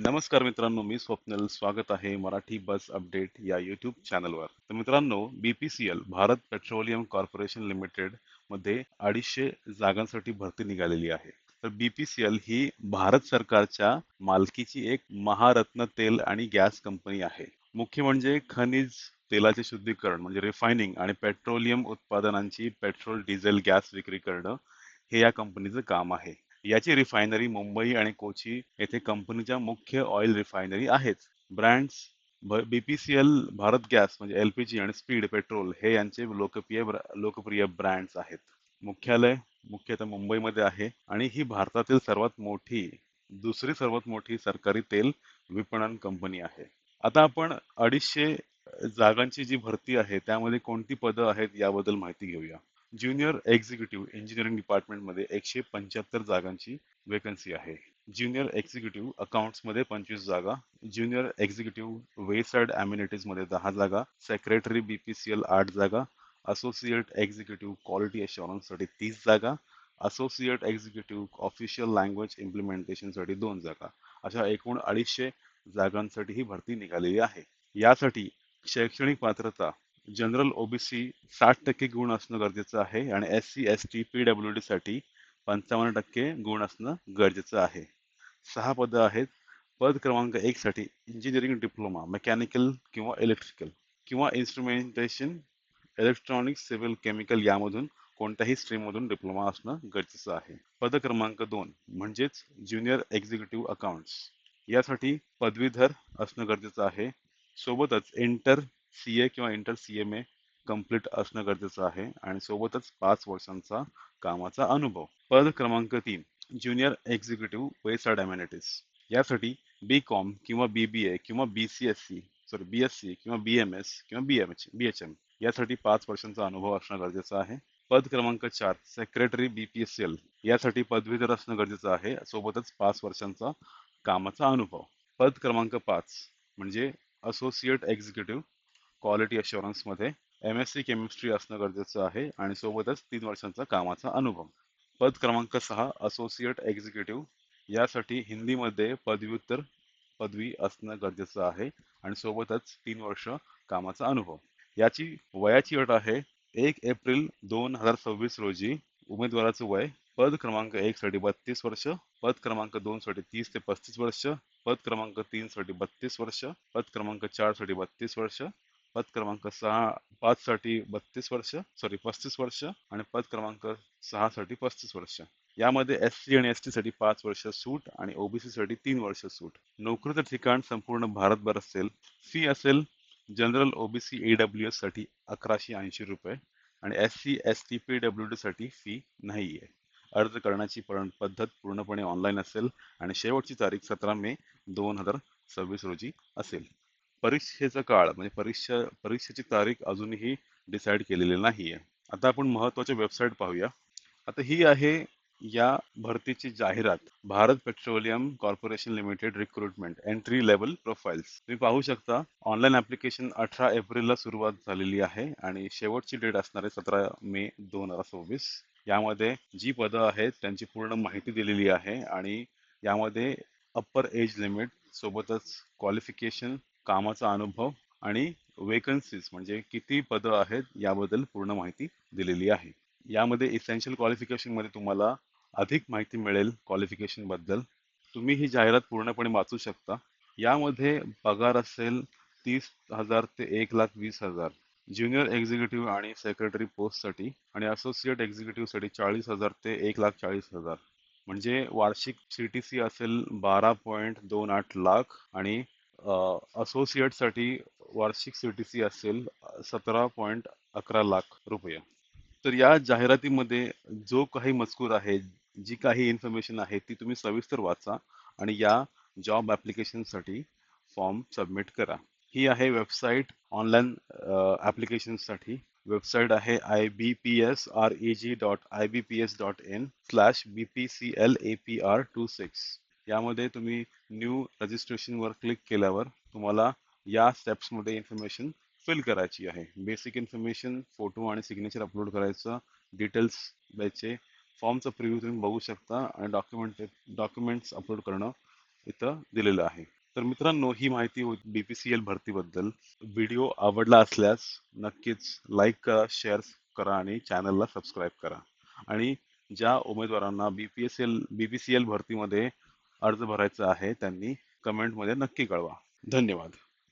नमस्कार मित्रांनो, मी स्वप्नील. स्वागत आहे मराठी बस अपडेट या यूट्यूब चॅनलवर. तर मित्रांनो, BPCL Bharat petroleum corporation limited मध्ये 250 जागांसाठी भरती निघालेली आहे. तर BPCL ही भारत सरकारच्या मालकीची एक महारत्न तेल आणि गॅस कंपनी आहे. मुख्य म्हणजे खनिज तेलाचे शुद्धीकरण म्हणजे रिफायनिंग आणि पेट्रोलियम उत्पादनांची पेट्रोल, डिझेल, गॅस विक्री करणं हे या कंपनीचं काम आहे. याची रिफायनरी मुंबई आणि कोची येथे कंपनीच्या मुख्य ऑइल रिफायनरी आहेत. ब्रँड्स BPCL, भारत गॅस म्हणजे LPG आणि स्पीड पेट्रोल हे यांचे लोकप्रिय ब्रँड्स आहेत. मुख्यालय मुख्यतः मुंबईमध्ये आहे आणि ही भारतातील दुसरी सर्वात मोठी सरकारी तेल विपणन कंपनी आहे. आता आपण 250 जागांची जी भरती आहे त्यामध्ये कोणती पदं आहेत याबद्दल माहिती घेऊया. ज्युनियर एक्झिक्युटिव्ह इंजिनिअरिंग डिपार्टमेंटमध्ये 175 जागांची वेकन्सी आहे. ज्युनियर एक्झिक्युटिव्ह अकाउंट्समध्ये 25 जागा, ज्युनियर एक्झिक्युटिव्ह वेसाइड मध्ये 10 जागा, सेक्रेटरी BPCL 8 जागा, असोसिएट एक्झिक्युटिव्ह क्वालिटी साठी 30 जागा, असोसिएट एक्झिक्युटिव्ह ऑफिशियल लँग्वेज इम्प्लिमेंटेशनसाठी 2 जागा. अशा एकूण 250 जागांसाठी ही भरती निघालेली आहे. यासाठी शैक्षणिक पात्रता जनरल OBC 60% गुण असणं गरजेचं आहे आणि SC ST PWD साठी 55% गुण असणं गरजेचं आहे. 6 पदं आहेत. पद क्रमांक 1 साठी इंजिनिअरिंग डिप्लोमा मेकॅनिकल किंवा इलेक्ट्रिकल किंवा इन्स्ट्रुमेंटेशन, इलेक्ट्रॉनिक्स, सिव्हिल, केमिकल यामधून कोणत्याही स्ट्रीममधून डिप्लोमा असणं गरजेचं आहे. पद क्रमांक 2 म्हणजेच ज्युनियर एक्झिक्युटिव्ह अकाउंट्स यासाठी पदवीधर असणं गरजेचं आहे. सोबतच इंटर CA किंवा इंटर CMA कंप्लीट असणं गरजेचं आहे आणि सोबतच 5 वर्षांचा कामाचा अनुभव. पद क्रमांक 3 ज्युनियर एक्झिक्युटिव्ह वेसाइड अमेनिटीज यासाठी BCom किंवा BBA किंवा BSc किंवा BMS किंवा BHM यासाठी 5 वर्षांचा अनुभव असणं गरजेचं आहे. पद क्रमांक 4 सेक्रेटरी BPCL यासाठी पदवीधर असणं गरजेचं आहे सोबतच 5 वर्षांचा कामाचा अनुभव. पद क्रमांक 5 म्हणजे असोसिएट एक्झिक्युटिव्ह क्वालिटी मध्ये MSc केमिस्ट्री असणं गरजेचं आहे आणि सोबतच 3 वर्षांचा कामाचा अनुभव. पद क्रमांक 6 असोसिएट एक्झिक्युटिव्ह यासाठी हिंदीमध्ये पदव्युत्तर पदवी असणं गरजेचं आहे आणि सोबतच 3 वर्ष कामाचा अनुभव. याची वयाची अट आहे 1 एप्रिल 2026 रोजी उमेदवाराचं वय पद क्रमांक 1 साठी 32 वर्ष, पद क्रमांक 2 साठी 30 ते 35 वर्ष, पद क्रमांक 3 साठी 32 वर्ष, पद क्रमांक 4 साठी 32 वर्ष, पद क्रमांक 5 साठी 35 वर्ष आणि पद क्रमांक 6 साठी 35 वर्ष. यामध्ये SC आणि ST साठी 5 वर्ष सूट आणि OBC साठी 3 वर्ष सूट. नोकरीचं ठिकाण संपूर्ण भारतभर असेल. फी असेल जनरल OBC AWS साठी 1180 रुपये आणि SC ST PWD साठी फी नाहीये. अर्ज करण्याची पद्धत पूर्णपणे ऑनलाईन असेल आणि शेवटची तारीख 17 मे 2026 रोजी असेल. परीक्षेचा काळ म्हणजे परीक्षेची तारीख अजूनही डिसाईड केलेली नाहीये. आता आपण महत्त्वाच्या वेबसाईट पाहूया. आता ही आहे या भरतीची जाहिरात. Bharat petroleum corporation limited recruitment entry level profiles. तुम्ही पाहू शकता ऑनलाईन ऍप्लिकेशन 18 एप्रिलला सुरुवात झालेली आहे आणि शेवटची डेट असणार आहे 17 मे 2026. यामध्ये जी पदं आहेत त्यांची पूर्ण माहिती दिलेली आहे आणि यामध्ये अप्पर एज लिमिट सोबतच क्वालिफिकेशन, कामाचा अनुभव आणि वेकन्सीज म्हणजे किती पदं आहेत याबद्दल पूर्ण माहिती दिलेली आहे. यामध्ये इसेन्शियल क्वालिफिकेशन मध्ये तुम्हाला अधिक माहिती मिळेल क्वालिफिकेशन बद्दल. तुम्ही ही जाहिरात पूर्णपणे वाचू शकता. यामध्ये पगार असेल 30,000 ते 1,20,000. ज्युनियर एक्झिक्युटिव्ह आणि सेक्रेटरी पोस्टसाठी आणि असोसिएट एक्झिक्युटिव्ह साठी 40,000 ते 1,40,000. म्हणजे वार्षिक CTC असेल 12.28 लाख आणि असोसिएट साठी वार्षिक CTC असेल 17.11 लाख रुपये. तर या जाहिरातीमध्ये जो काही मजकूर आहे, जी काही इन्फॉर्मेशन आहे ती तुम्ही सविस्तर वाचा आणि या जॉब साठी फॉर्म सबमिट करा. ही आहे वेबसाईट ऑनलाईन साठी. वेबसाईट आहे ibps.in/bpclapr26. यामध्ये तुम्ही न्यू रजिस्ट्रेशन वर क्लिक केल्यावर तुम्हाला या स्टेप्स मध्ये इन्फॉर्मेशन फिल करायची आहे. बेसिक इन्फॉर्मेशन, फोटो आणि सिग्नेचर अपलोड करायचं, डिटेल्स द्यायचे, फॉर्मचा प्रिव्ह्यू तुम्ही बघू शकता आणि डॉक्युमेंट्स अपलोड करणं इथं दिलेलं आहे. तर मित्रांनो, ही माहिती होती BPCL भरतीबद्दल. व्हिडिओ आवडला असल्यास नक्कीच लाईक करा, शेअर करा आणि चॅनलला सबस्क्राईब करा. आणि ज्या उमेदवारांना BPCL भरतीमध्ये अर्ज भरायचा आहे त्यांनी कमेंटमध्ये नक्की कळवा. धन्यवाद.